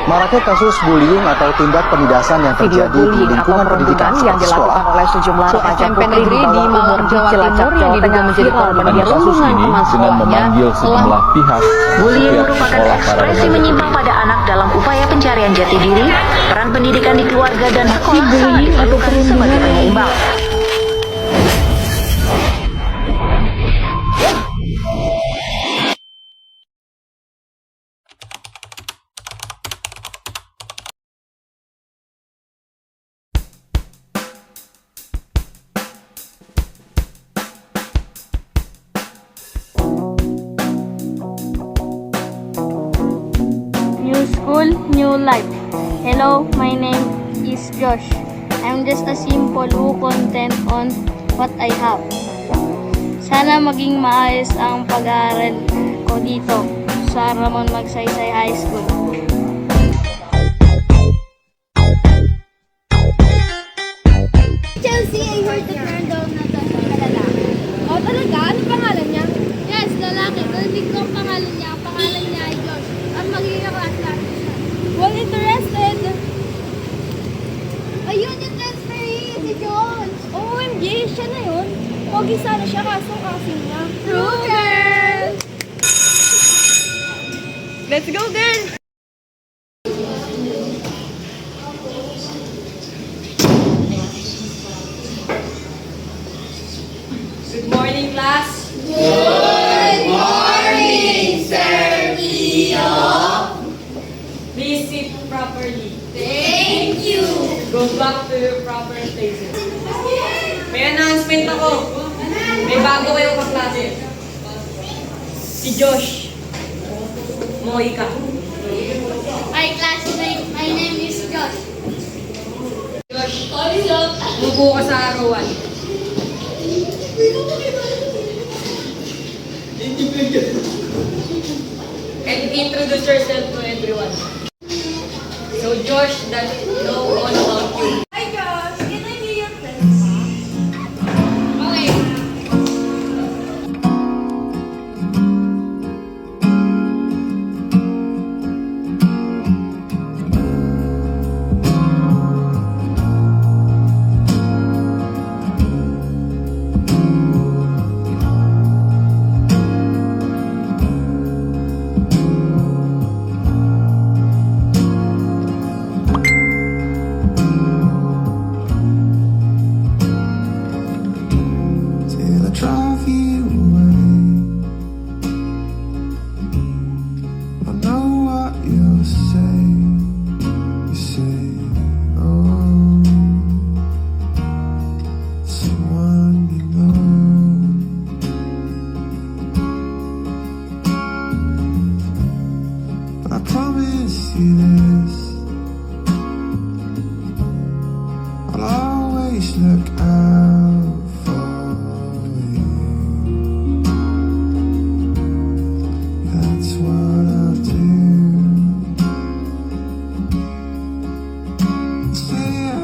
Maraknya kasus bullying atau tindak penindasan yang Video terjadi di bullying atau lingkungan pendidikan perundungan yang sekolah. dilakukan oleh sejumlah remaja SMP putri negeri di di Malang, Jawa Cilacap, Timur yang Jawa diduga Tengah menjadi viral korban media kasus perundungan ini teman dengan sekolahnya memanggil sejumlah pihak. Bullying pihak merupakan sekolah para ekspresi remaja menyimpang pada anak dalam upaya pencarian jati diri. Peran pendidikan di keluarga dan sekolah sangat bullying atau diperlukan sebagai penyeimbang. New school, new life. Hello, my name is Josh. I'm just a simple who content on what I have. Sana maging maayos ang pag-aaral ko dito sa Ramon Magsaysay High School. Chelsea, I heard that meron daw na lalaki. Oh, talaga? Ano pangalan niya? Yes, lalaki. Narinig ko ang pangalan niya. Ang pangalan niya ay Josh. Ang magiging class natin siya. Well, interested. Ayun yung transferee, si John. OMG, siya na yun. Pogi sana siya, kaso kasing niya. True, girl! Let's go, girl! Good morning, class. Please sit properly. Thank you! Go back to your proper places. May announcement ako. May bago kayong kaklase. Si Josh. Moy ka. Hi, classmate. My name is Josh. Josh, upo ka sa arawan. And introduce yourself to everyone. So Josh, that know all about you. Hi, Josh. Can I be your friend? Okay. Till I drive you away. I know what you'll say. You say, oh, someone you know. But I promise you this, I'll always look out for you. That's what I'll do. Say I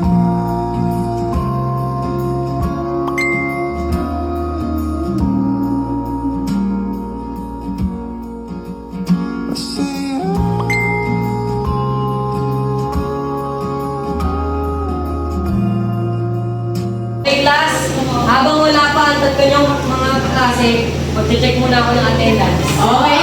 say Okay, class, habang wala pa ang tatlo niyong mga klase, mag-check muna ako ng attendance. Okay?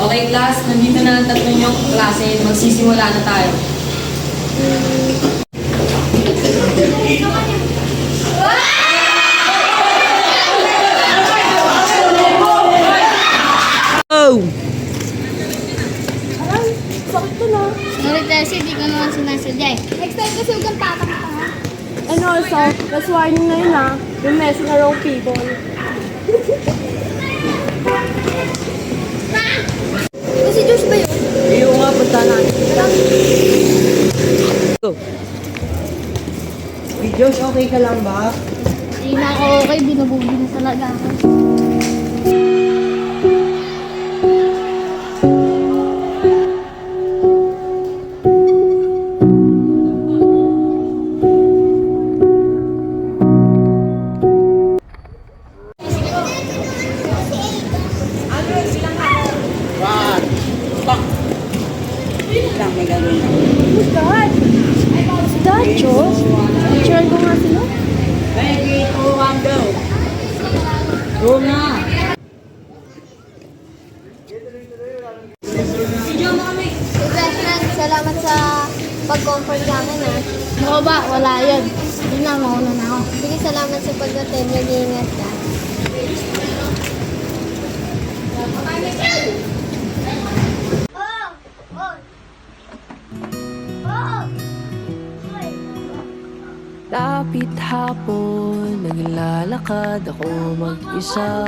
Okay, class, nandito na ang tatlo niyong klase. Magsisimula na tayo. Sorry, Chelsea. Di ko naman sinasadya eh. Next time kasi huwag kang tatakita ha. And also, that's warning na yun you're messing around people. Kasi Josh ba yun? Iyo nga, punta natin. Hey Josh, okay ka lang ba? Hindi na ako okay. Binubuli na talaga ako. Picture? Picturean ko nga sila. Ready, 2, 1, go! Go na! Video mo kami! Best friend, salamat sa pag-comfort namin ha. Ako ba? Wala yun. Hindi na, mauna na ako. Sige, salamat sa pag-attend. Mag-iingat ka. Lapit hapon, naglalakad ako mag-isa.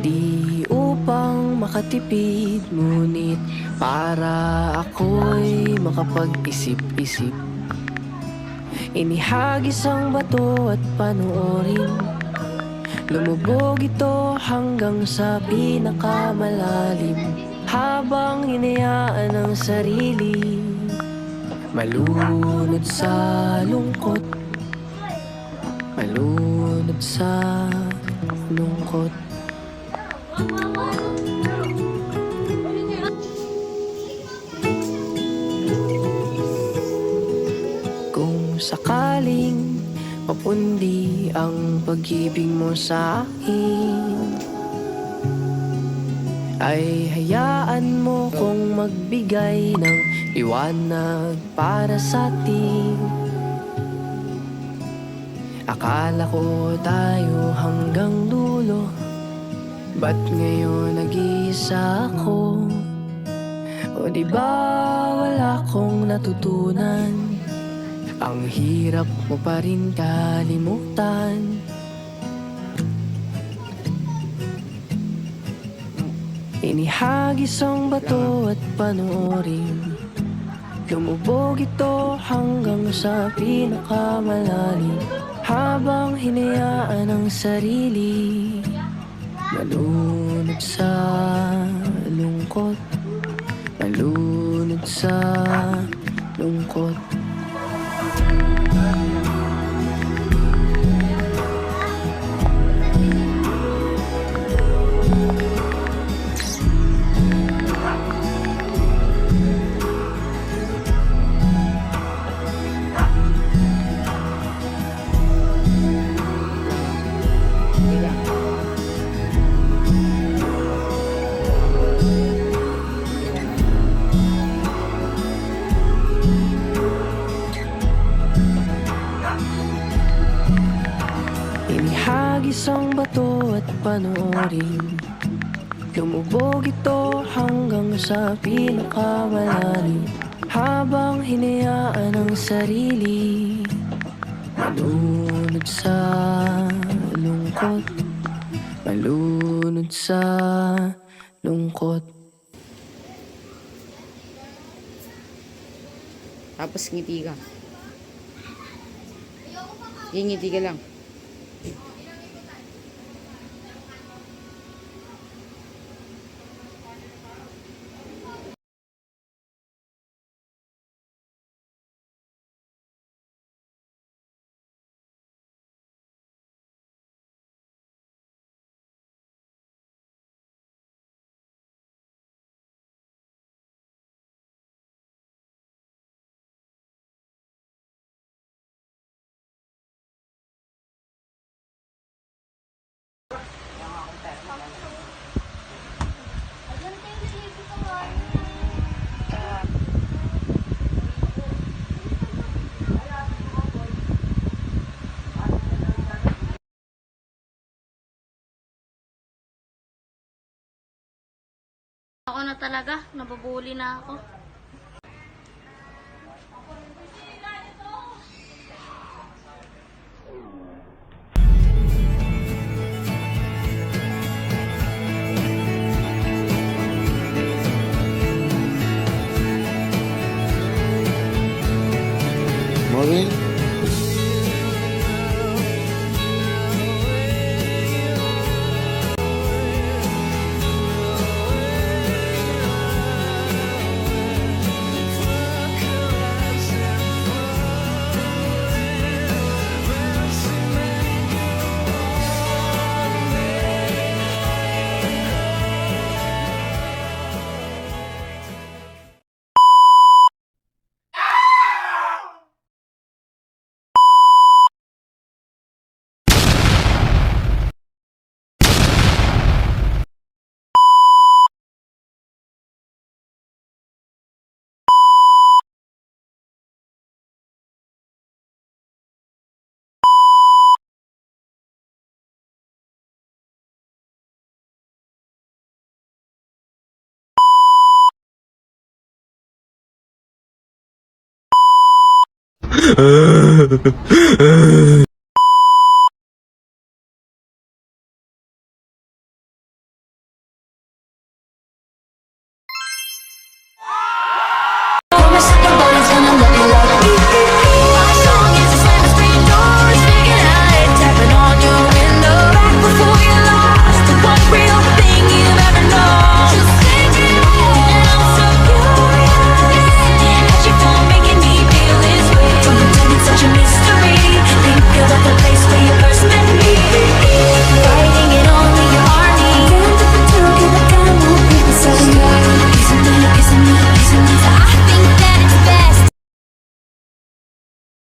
Di upang makatipid, ngunit para ako'y makapag-isip-isip. Inihagis ang bato at panoorin, lumubog ito hanggang sa pinakamalalim. Habang hinayaan ang sarili malunod sa lungkot, malunod sa lungkot. Kung sakaling mapundi ang pag-ibig mo sa akin, ay hayaan mo kong magbigay ng liwanag para sa atin. Akala ko tayo hanggang dulo, ba't ngayon nag-iisa ako? O di ba wala kong natutunan? Ang hirap mo pa rin kalimutan. Inihagis ang bato at panoorin, lumubog ito hanggang sa pinakamalalim. Habang hinayaan ang sarili malunod sa lungkot, malunod sa lungkot. Inihagis ang bato at panoorin, lumubog ito hanggang sa pinakamalalim. Habang hinayaan ang sarili malunod sa lungkot, malunod sa lungkot. Tapos ngiti ka. Ngiti ka lang. Ako na talaga, nababuli na ako. Maureen?